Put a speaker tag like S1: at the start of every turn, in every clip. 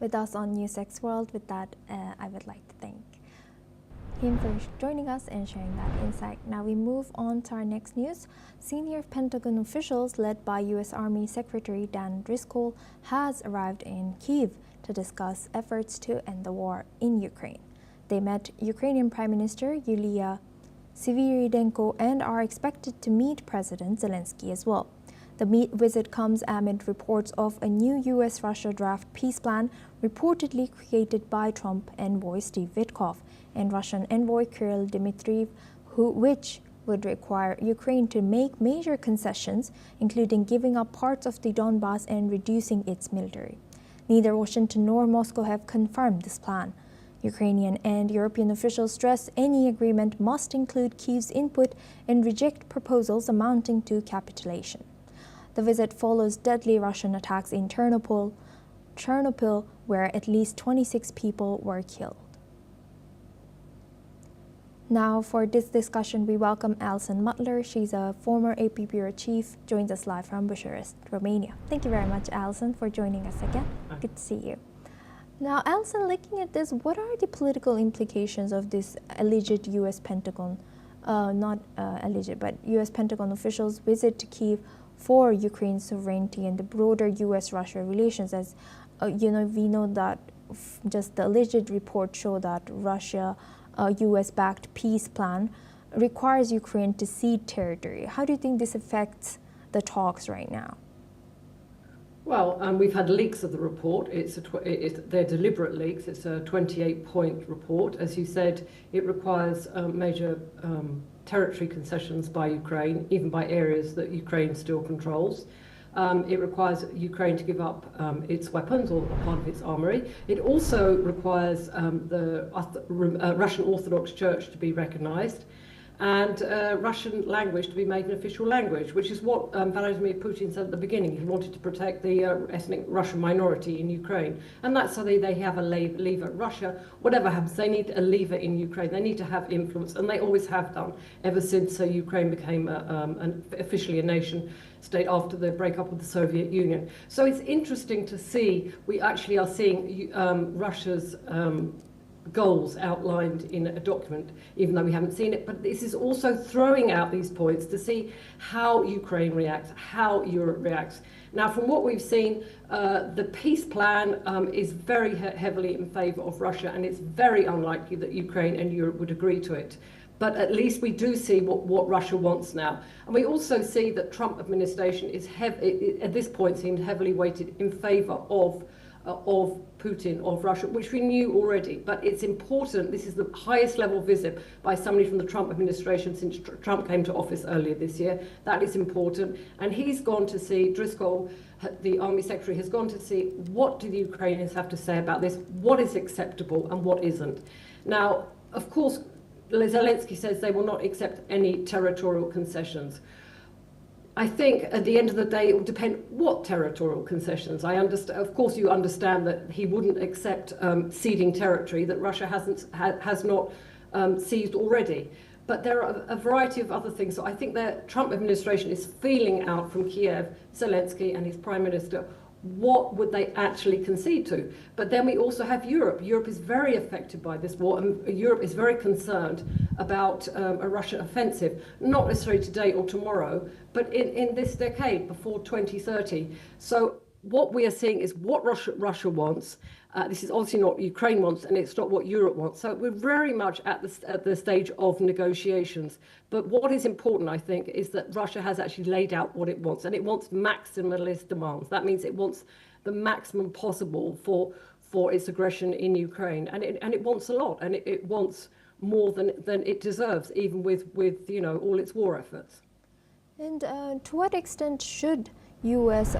S1: with us on NewsX World. With that, I would like to thank him for joining us and sharing that insight. Now we move on to our next news. Senior Pentagon officials led by U.S. Army Secretary Dan Driscoll has arrived in Kyiv to discuss efforts to end the war in Ukraine. They met Ukrainian Prime Minister Yulia Sviridenko and are expected to meet President Zelensky as well. The visit comes amid reports of a new U.S.-Russia draft peace plan reportedly created by Trump envoy Steve Witkoff and Russian envoy Kirill Dmitriev, which would require Ukraine to make major concessions, including giving up parts of the Donbas and reducing its military. Neither Washington nor Moscow have confirmed this plan. Ukrainian and European officials stress any agreement must include Kyiv's input and reject proposals amounting to capitulation. The visit follows deadly Russian attacks in Chernobyl, where at least 26 people were killed. Now, for this discussion, we welcome Alison Mutler. She's a former AP Bureau Chief, joins us live from Bucharest, Romania. Thank you very much, Alison, for joining us again. Good to see you. Now, Alison, looking at this, what are the political implications of this alleged U.S. Pentagon, not alleged, but U.S. Pentagon officials' visit to Kyiv for Ukraine's sovereignty and the broader U.S.-Russia relations? As we know that just the alleged report show that Russia, U.S.-backed peace plan requires Ukraine to cede territory. How do you think this affects the talks right now?
S2: Well, we've had leaks of the report. They're deliberate leaks. It's a 28-point report. As you said, it requires major territory concessions by Ukraine, even by areas that Ukraine still controls. It requires Ukraine to give up its weapons or part of its armory. It also requires the Russian Orthodox Church to be recognized and Russian language to be made an official language, which is what Vladimir Putin said at the beginning. He wanted to protect the ethnic Russian minority in Ukraine. And that's so they have a lever. Russia, whatever happens, they need a lever in Ukraine. They need to have influence, and they always have done, ever since Ukraine became officially a nation state after the breakup of the Soviet Union. So it's interesting to see, we actually are seeing Russia's goals outlined in a document, even though we haven't seen it. But this is also throwing out these points to see how Ukraine reacts, how Europe reacts. Now, from what we've seen, the peace plan is very heavily in favor of Russia, and it's very unlikely that Ukraine and Europe would agree to it. But at least we do see what Russia wants now. And we also see that Trump administration is at this point seems heavily weighted in favor of Putin, of Russia, which we knew already. But it's important, this is the highest level visit by somebody from the Trump administration since Trump came to office earlier this year. That is important. And he's gone to see, Driscoll, the Army Secretary, has gone to see what do the Ukrainians have to say about this, what is acceptable and what isn't. Now, of course, Zelensky says they will not accept any territorial concessions. I think at the end of the day, it will depend what territorial concessions. I understand, of course, you understand that he wouldn't accept ceding territory that Russia has not seized already. But there are a variety of other things. So I think the Trump administration is feeling out from Kyiv, Zelensky and his prime minister, what would they actually concede to? But then we also have Europe. Europe is very affected by this war, and Europe is very concerned about a Russian offensive, not necessarily today or tomorrow, but in this decade, before 2030. So what we are seeing is what Russia wants. This is obviously not what Ukraine wants, and it's not what Europe wants. So we're very much at the stage of negotiations. But what is important, I think, is that Russia has actually laid out what it wants, and it wants maximalist demands. That means it wants the maximum possible for its aggression in Ukraine, and it wants a lot, and it wants more than it deserves, even with all its war efforts.
S1: And to what extent should U.S.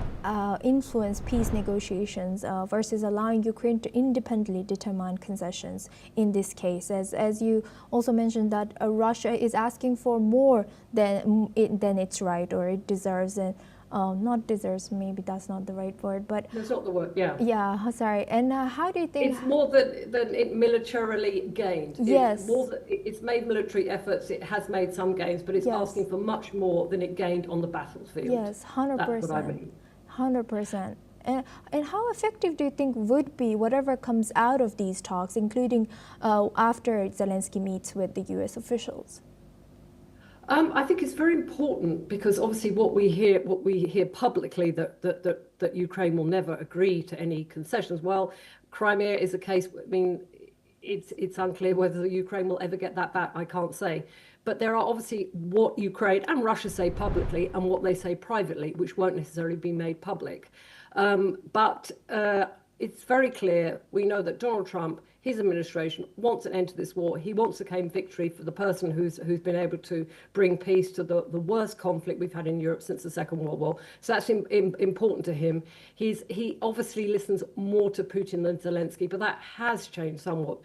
S1: influence peace negotiations versus allowing Ukraine to independently determine concessions in this case? As you also mentioned that Russia is asking for more than it's right or it deserves, and not deserves, maybe that's not the right word, but
S2: that's not the word.
S1: Yeah, sorry. And how do you think
S2: it's more than it militarily gained?
S1: Yes,
S2: it's made military efforts. It has made some gains, but it's asking for much more than it gained on the battlefield.
S1: Yes, 100%.
S2: That's what I mean.
S1: 100%. And how effective do you think would be whatever comes out of these talks, including after Zelensky meets with the US officials?
S2: I think it's very important because obviously what we hear publicly that Ukraine will never agree to any concessions. Well, Crimea is a case. I mean, it's unclear whether Ukraine will ever get that back. I can't say. But there are obviously what Ukraine and Russia say publicly and what they say privately, which won't necessarily be made public. But it's very clear. We know that Donald Trump, his administration, wants an end to this war. He wants to claim victory for the person who's been able to bring peace to the worst conflict we've had in Europe since the Second World War. So that's important to him. He obviously listens more to Putin than Zelensky, but that has changed somewhat.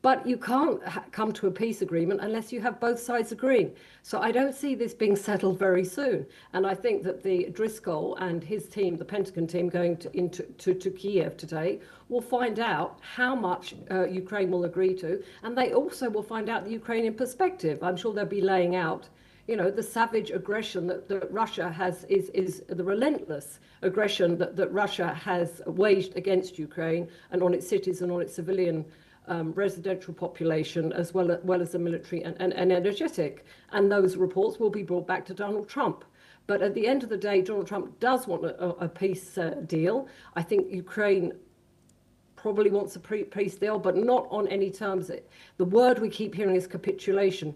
S2: But you can't come to a peace agreement unless you have both sides agreeing. So I don't see this being settled very soon. And I think that the Driscoll and his team, the Pentagon team, going to Kyiv today, will find out how much Ukraine will agree to. And they also will find out the Ukrainian perspective. I'm sure they'll be laying out, you know, the savage aggression that Russia has, is the relentless aggression that Russia has waged against Ukraine and on its cities and on its civilian residential population, as well as the military and energetic. And those reports will be brought back to Donald Trump. But at the end of the day, Donald Trump does want a peace deal. I think Ukraine probably wants a peace deal, but not on any terms. The word we keep hearing is capitulation.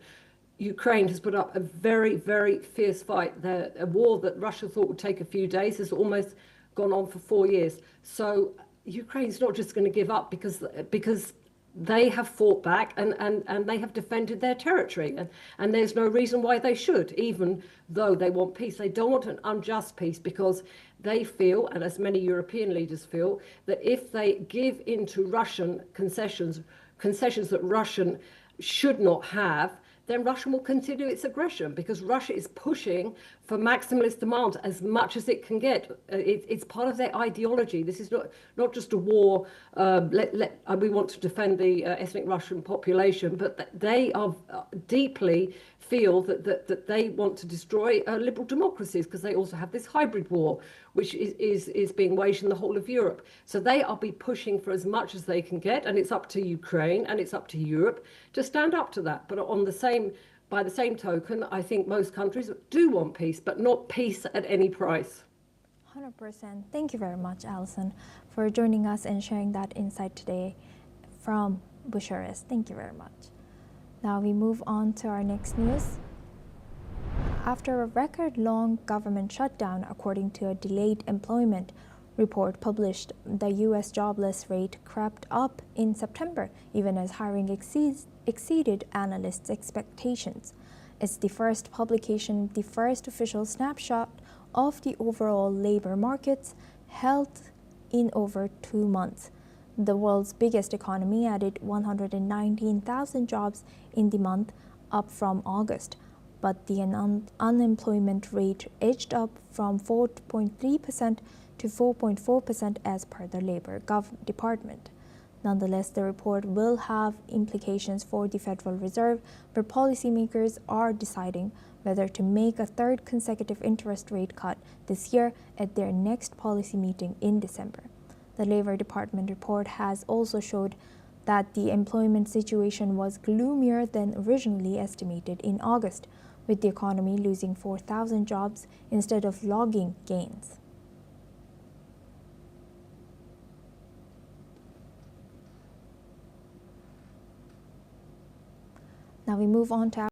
S2: Ukraine has put up a very, very fierce fight. A war that Russia thought would take a few days has almost gone on for 4 years. So Ukraine's not just going to give up because they have fought back and they have defended their territory. And there's no reason why they should, even though they want peace. They don't want an unjust peace because they feel, and as many European leaders feel, that if they give in to Russian concessions that Russian should not have, then Russia will continue its aggression because Russia is pushing for maximalist demands as much as it can get. It's part of their ideology. This is not just a war. We want to defend the ethnic Russian population, but they are deeply feel that they want to destroy liberal democracies because they also have this hybrid war, which is being waged in the whole of Europe. So they are pushing for as much as they can get, and it's up to Ukraine and it's up to Europe to stand up to that. But by the same token, I think most countries do want peace, but not peace at any price.
S1: 100%. Thank you very much, Alison, for joining us and sharing that insight today from Bucharest. Thank you very much. Now we move on to our next news. After a record-long government shutdown, according to a delayed employment report published, the U.S. jobless rate crept up in September, even as hiring exceeded analysts' expectations. It's the first official snapshot of the overall labor markets held in over 2 months. The world's biggest economy added 119,000 jobs in the month, up from August, but the unemployment rate edged up from 4.3% to 4.4% as per the Labor Department. Nonetheless, the report will have implications for the Federal Reserve, where policymakers are deciding whether to make a third consecutive interest rate cut this year at their next policy meeting in December. The Labor Department report has also showed that the employment situation was gloomier than originally estimated in August, with the economy losing 4,000 jobs instead of logging gains. Now we move on to